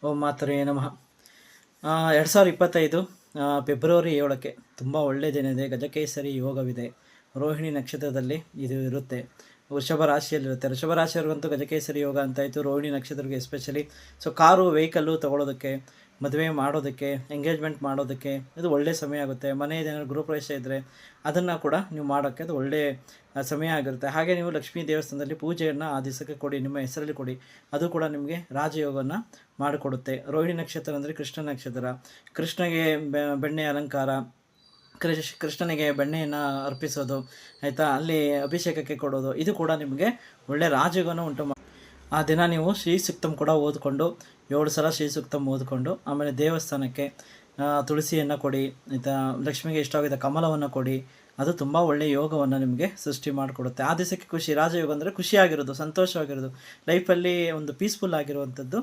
ಓಂ ಮಾತರೇ ನಮಃ. 2025 ಫೆಬ್ರವರಿ 7ಕ್ಕೆ ತುಂಬ ಒಳ್ಳೆಯ ದಿನ ಇದೆ. ಗಜಕೇಸರಿ ಯೋಗವಿದೆ. ರೋಹಿಣಿ ನಕ್ಷತ್ರದಲ್ಲಿ ಇದು ಇರುತ್ತೆ. ವೃಷಭ ರಾಶಿಯಲ್ಲಿರುತ್ತೆ. ವೃಷಭ ರಾಶಿಯವ್ರಿಗಂತೂ ಗಜಕೇಸರಿ ಯೋಗ ಅಂತಾಯಿತು. ರೋಹಿಣಿ ನಕ್ಷತ್ರಕ್ಕೆ ಎಸ್ಪೆಷಲಿ ಕಾರು ವೆಹಿಕಲ್ಲು ತೊಗೊಳೋದಕ್ಕೆ, ಮದುವೆ ಮಾಡೋದಕ್ಕೆ, ಎಂಗೇಜ್ಮೆಂಟ್ ಮಾಡೋದಕ್ಕೆ ಇದು ಒಳ್ಳೆಯ ಸಮಯ ಆಗುತ್ತೆ. ಮನೆಯದೇನಾದ್ರು ಗೃಹಪ್ರವೇಶ ಇದ್ದರೆ ಅದನ್ನು ಕೂಡ ನೀವು ಮಾಡೋಕ್ಕೆ ಅದು ಒಳ್ಳೆಯ ಸಮಯ ಆಗಿರುತ್ತೆ. ಹಾಗೆ ನೀವು ಲಕ್ಷ್ಮೀ ದೇವಸ್ಥಾನದಲ್ಲಿ ಪೂಜೆಯನ್ನು ಆ ದಿವಸಕ್ಕೆ ಕೊಡಿ, ನಿಮ್ಮ ಹೆಸರಲ್ಲಿ ಕೊಡಿ. ಅದು ಕೂಡ ನಿಮಗೆ ರಾಜಯೋಗವನ್ನು ಮಾಡಿಕೊಡುತ್ತೆ. ರೋಹಿಣಿ ನಕ್ಷತ್ರ ಅಂದರೆ ಕೃಷ್ಣ ನಕ್ಷತ್ರ. ಕೃಷ್ಣಗೆ ಬೆಣ್ಣೆ ಅಲಂಕಾರ, ಕೃಷ್ಣನಿಗೆ ಬೆಣ್ಣೆಯನ್ನು ಅರ್ಪಿಸೋದು, ಆಯಿತಾ, ಅಲ್ಲಿ ಅಭಿಷೇಕಕ್ಕೆ ಕೊಡೋದು, ಇದು ಕೂಡ ನಿಮಗೆ ಒಳ್ಳೆಯ ರಾಜಯೋಗವನ್ನು ಉಂಟು ಆ ದಿನ ನೀವು ಶ್ರೀ ಸೂಕ್ತಂ ಕೂಡ ಓದ್ಕೊಂಡು 7 ಸಲ ಶ್ರೀ ಸೂಕ್ತಂ ಓದ್ಕೊಂಡು ಆಮೇಲೆ ದೇವಸ್ಥಾನಕ್ಕೆ ತುಳಸಿಯನ್ನು ಕೊಡಿ, ಆಯಿತಾ, ಲಕ್ಷ್ಮಿಗೆ ಇಷ್ಟವಾದ ಕಮಲವನ್ನು ಕೊಡಿ. ಅದು ತುಂಬ ಒಳ್ಳೆಯ ಯೋಗವನ್ನು ನಿಮಗೆ ಸೃಷ್ಟಿ ಮಾಡಿಕೊಡುತ್ತೆ. ಆ ದಿವಸಕ್ಕೆ ಖುಷಿ, ರಾಜಯೋಗ ಅಂದರೆ ಖುಷಿಯಾಗಿರೋದು, ಸಂತೋಷವಾಗಿರೋದು, ಲೈಫಲ್ಲಿ ಒಂದು ಪೀಸ್ಫುಲ್ ಆಗಿರುವಂಥದ್ದು